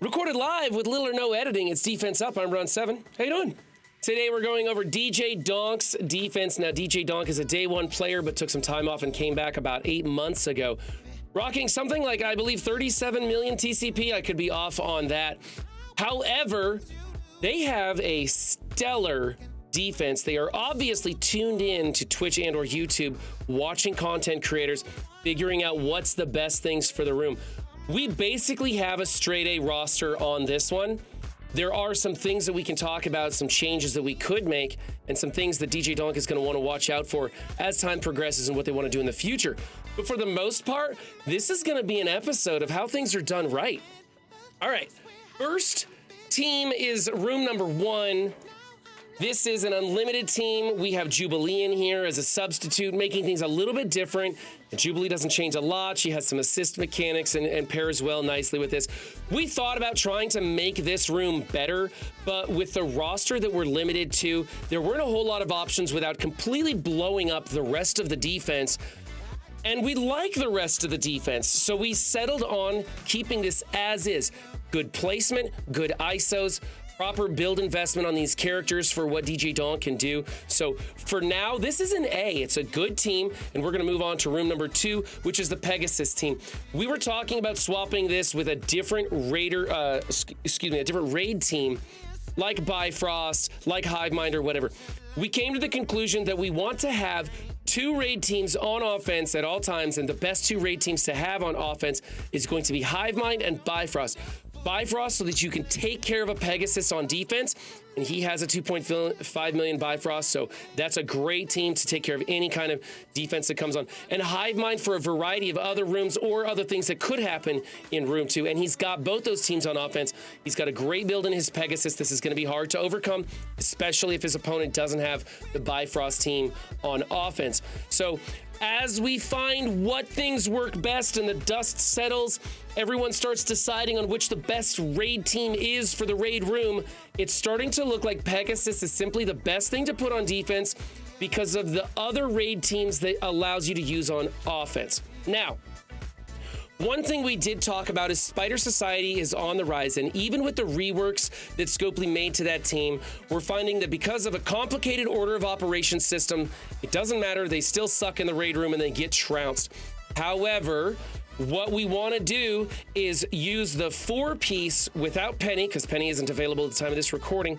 Recorded live with little or no editing. It's Defense Up. I'm Ron 7. How you doing? Today we're going over DJ Donk's defense. Now, DJ Donk is a day one player, but took some time off and came back about 8 months ago. Rocking something like, I believe, 37 million TCP. I could be off on that. However, they have a stellar defense. They are obviously tuned in to Twitch and or YouTube, watching content creators, figuring out what's the best things for the room. We basically have a straight A roster on this one. There are some things that we can talk about, some changes that we could make, and some things that DJ Donk is going to want to watch out for as time progresses and what they want to do in the future. But for the most part, this is going to be an episode of how things are done right. All right, first team is room number 1. This is an unlimited team. We have Jubilee in here as a substitute, making things a little bit different. Jubilee doesn't change a lot. She has some assist mechanics and pairs well nicely with this. We thought about trying to make this room better, but with the roster that we're limited to, there weren't a whole lot of options without completely blowing up the rest of the defense. And we like the rest of the defense, so we settled on keeping this as is. Good placement, good ISOs, proper build investment on these characters for what DJ Donk can do. So for now, this is an A. It's a good team, and we're going to move on to room number 2, which is the Pegasus team. We were talking about swapping this with a different a different raid team, like Bifrost, like Hivemind, or whatever. We came to the conclusion that we want to have 2 raid teams on offense at all times, and the best 2 raid teams to have on offense is going to be Hivemind and Bifrost. Bifrost so that you can take care of a Pegasus on defense, and he has a 2.5 million Bifrost, so that's a great team to take care of any kind of defense that comes on. And Hivemind for a variety of other rooms or other things that could happen in room 2, and he's got both those teams on offense. He's got a great build in his Pegasus. This is going to be hard to overcome, especially if his opponent doesn't have the Bifrost team on offense. So as we find what things work best and the dust settles, everyone starts deciding on which the best raid team is for the raid room. It's starting to look like Pegasus is simply the best thing to put on defense because of the other raid teams that allows you to use on offense. Now, one thing we did talk about is Spider Society is on the rise, and even with the reworks that Scopely made to that team, we're finding that because of a complicated order of operations system, it doesn't matter, they still suck in the raid room and they get trounced. However, what we want to do is use the 4-piece without Penny, because Penny isn't available at the time of this recording,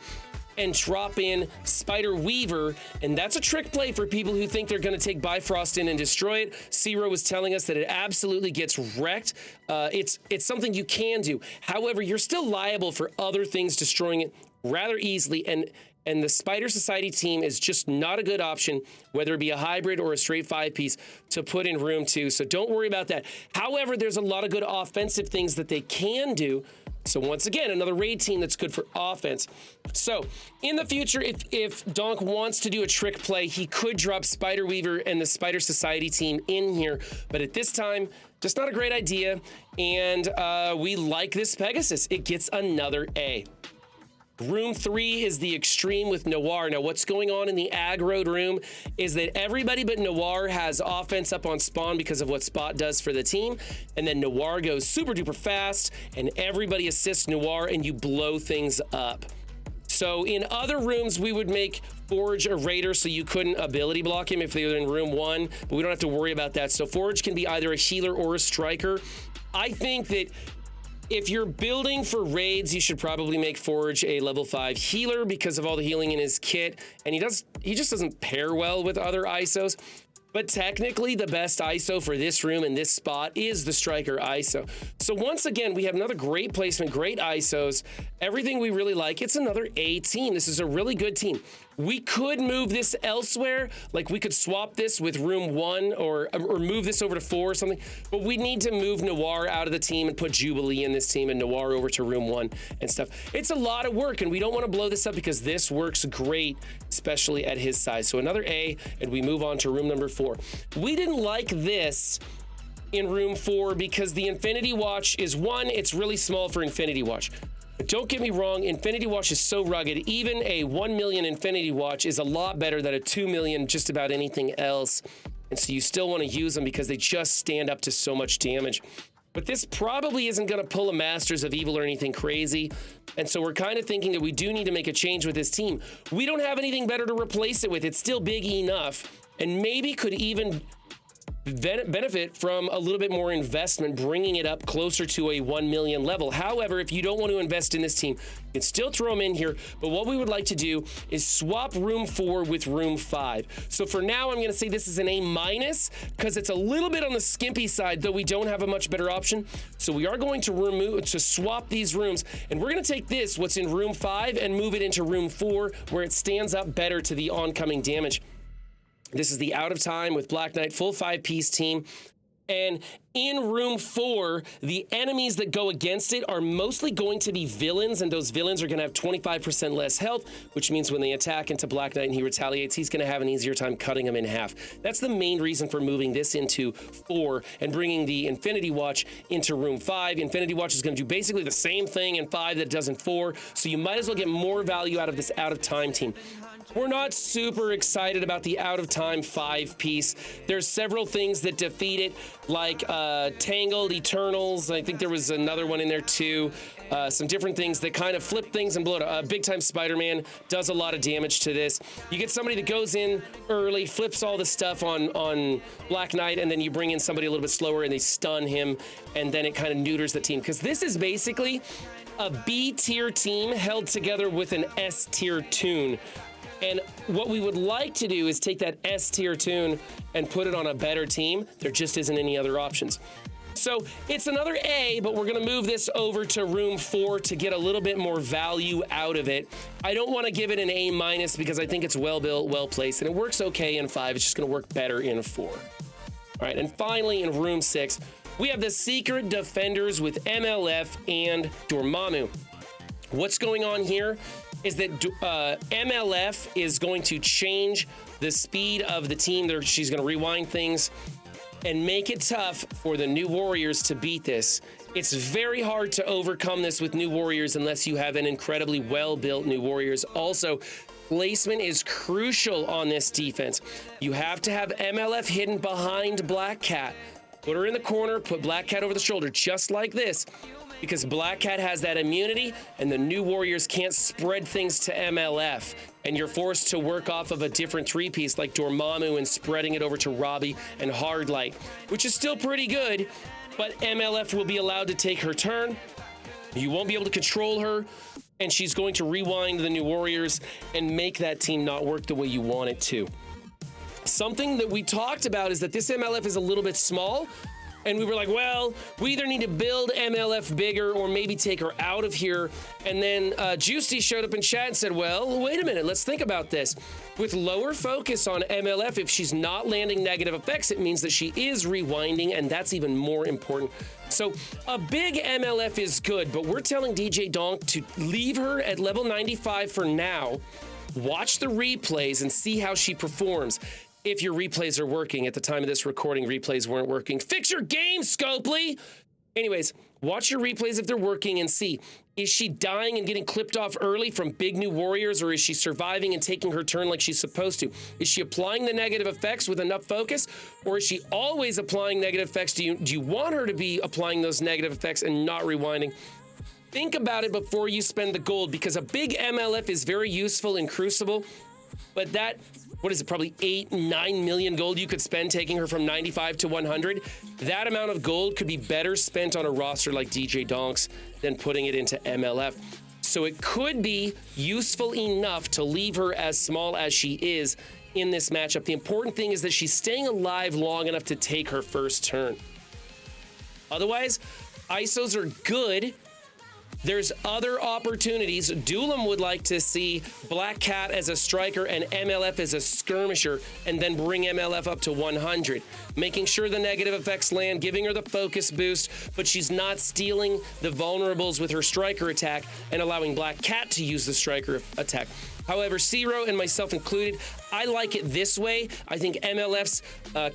and drop in Spider Weaver, and that's a trick play for people who think they're going to take Bifrost in and destroy it. Zero was telling us that it absolutely gets wrecked. It's something you can do. However, you're still liable for other things destroying it rather easily, and the Spider Society team is just not a good option, whether it be a hybrid or a straight 5-piece, to put in room 2, so don't worry about that. However, there's a lot of good offensive things that they can do. So once again, another raid team that's good for offense. So in the future, if Donk wants to do a trick play, he could drop Spider Weaver and the Spider Society team in here. But at this time, just not a great idea. And we like this Pegasus. It gets another A. Room 3 is the extreme with Noir. Now, what's going on in the aggro room is that everybody but Noir has offense up on spawn because of what Spot does for the team, and then Noir goes super duper fast, and everybody assists Noir, and you blow things up. So in other rooms, we would make Forge a raider so you couldn't ability block him if they were in room 1, but we don't have to worry about that. So Forge can be either a healer or a striker. I think that if you're building for raids, you should probably make Forge a level 5 healer because of all the healing in his kit, and he just doesn't pair well with other ISOs. But technically, the best ISO for this room and this spot is the Striker ISO. So once again, we have another great placement, great ISOs, everything we really like. It's another A team. This is a really good team. We could move this elsewhere, like we could swap this with room 1 or move this over to 4 or something, but we need to move Noir out of the team and put Jubilee in this team and Noir over to room 1 and stuff. It's a lot of work, and we don't want to blow this up because this works great, especially at his size. So another A, and we move on to room number 4. We didn't like this in room 4 because the Infinity Watch is, one, it's really small for Infinity Watch. But don't get me wrong, Infinity Watch is so rugged. Even a 1 million Infinity Watch is a lot better than a 2 million just about anything else. And so you still want to use them because they just stand up to so much damage. But this probably isn't going to pull a Masters of Evil or anything crazy. And so we're kind of thinking that we do need to make a change with this team. We don't have anything better to replace it with. It's still big enough and maybe could even benefit from a little bit more investment, bringing it up closer to a 1 million level. However, if you don't want to invest in this team, you can still throw them in here. But what we would like to do is swap room 4 with room 5. So for now, I'm going to say this is an A- because it's a little bit on the skimpy side, though we don't have a much better option. So we are going to swap these rooms, and we're going to take this, what's in room 5, and move it into room 4, where it stands up better to the oncoming damage. This is the Out of Time with Black Knight, full 5-piece team. And in room 4, the enemies that go against it are mostly going to be villains, and those villains are going to have 25% less health, which means when they attack into Black Knight and he retaliates, he's going to have an easier time cutting them in half. That's the main reason for moving this into 4 and bringing the Infinity Watch into room 5. Infinity Watch is going to do basically the same thing in 5 that it does in 4, so you might as well get more value out of this Out of Time team. We're not super excited about the Out of Time 5-piece. There's several things that defeat it, like Tangled, Eternals. I think there was another one in there too. Some different things that kind of flip things and blow it up. Big Time Spider-Man does a lot of damage to this. You get somebody that goes in early, flips all the stuff on Black Knight, and then you bring in somebody a little bit slower and they stun him, and then it kind of neuters the team. Because this is basically a B-tier team held together with an S-tier tune. And what we would like to do is take that S-tier tune and put it on a better team. There just isn't any other options. So it's another A, but we're going to move this over to room 4 to get a little bit more value out of it. I don't want to give it an A- because I think it's well built, well placed, and it works okay in 5. It's just going to work better in 4. All right, and finally in room 6, we have the Secret Defenders with MLF and Dormammu. What's going on here is that MLF is going to change the speed of the team. She's going to rewind things and make it tough for the New Warriors to beat this. It's very hard to overcome this with New Warriors unless you have an incredibly well-built New Warriors. Also, placement is crucial on this defense. You have to have MLF hidden behind Black Cat. Put her in the corner, put Black Cat over the shoulder, just like this. Because Black Cat has that immunity, and the New Warriors can't spread things to MLF. And you're forced to work off of a different 3-piece like Dormammu and spreading it over to Robbie and Hardlight, which is still pretty good, but MLF will be allowed to take her turn. You won't be able to control her, and she's going to rewind the New Warriors and make that team not work the way you want it to. Something that we talked about is that this MLF is a little bit small, and we were like, well, we either need to build MLF bigger or maybe take her out of here. And then Juicy showed up in chat and said, well, wait a minute, let's think about this. With lower focus on MLF, if she's not landing negative effects, it means that she is rewinding, and that's even more important. So a big MLF is good, but we're telling DJ Donk to leave her at level 95 for now, watch the replays and see how she performs. If your replays are working. At the time of this recording, replays weren't working. Fix your game, Scopely! Anyways, watch your replays if they're working and see, is she dying and getting clipped off early from big New Warriors, or is she surviving and taking her turn like she's supposed to? Is she applying the negative effects with enough focus, or is she always applying negative effects? Do you want her to be applying those negative effects and not rewinding? Think about it before you spend the gold, because a big MLF is very useful in Crucible, but that, what is it, probably 8-9 million gold you could spend taking her from 95 to 100. That amount of gold could be better spent on a roster like DJ Donks than putting it into MLF. So it could be useful enough to leave her as small as she is in this matchup. The important thing is that she's staying alive long enough to take her first turn. Otherwise, ISOs are good. There's other opportunities. Doolum would like to see Black Cat as a striker and MLF as a skirmisher, and then bring MLF up to 100. Making sure the negative effects land, giving her the focus boost, but she's not stealing the vulnerables with her striker attack and allowing Black Cat to use the striker attack. However, Zero and myself included, I like it this way. I think MLF's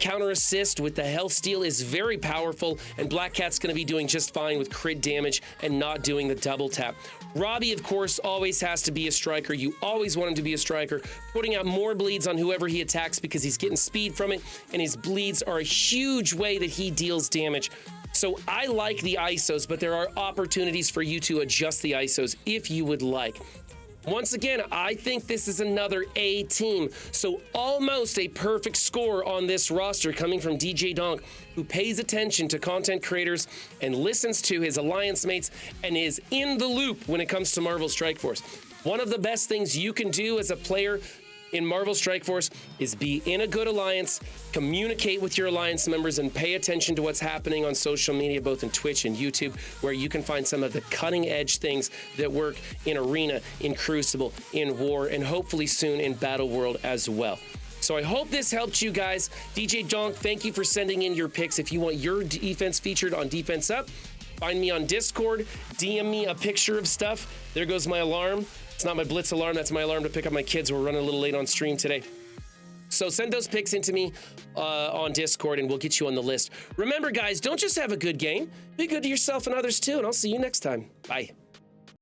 counter assist with the health steal is very powerful, and Black Cat's going to be doing just fine with crit damage and not doing the double tap. Robbie, of course, always has to be a striker. You always want him to be a striker, putting out more bleeds on whoever he attacks because he's getting speed from it, and his bleeds are a huge way that he deals damage. So I like the ISOs, but there are opportunities for you to adjust the ISOs if you would like. Once again, I think this is another A team. So almost a perfect score on this roster coming from DJ Donk, who pays attention to content creators and listens to his alliance mates and is in the loop when it comes to Marvel Strike Force. One of the best things you can do as a player in Marvel Strike Force is be in a good alliance, communicate with your alliance members, and pay attention to what's happening on social media, both in Twitch and YouTube, where you can find some of the cutting edge things that work in Arena, in Crucible, in War, and hopefully soon in Battle World as well. So I hope this helped you guys. DJ Donk, thank you for sending in your picks. If you want your defense featured on Defense Up, find me on Discord, DM me a picture of stuff. There goes my alarm. It's not my Blitz alarm, that's my alarm to pick up my kids. We're running a little late on stream today. So send those picks into me on Discord and we'll get you on the list. Remember, guys, don't just have a good game. Be good to yourself and others too, and I'll see you next time. Bye.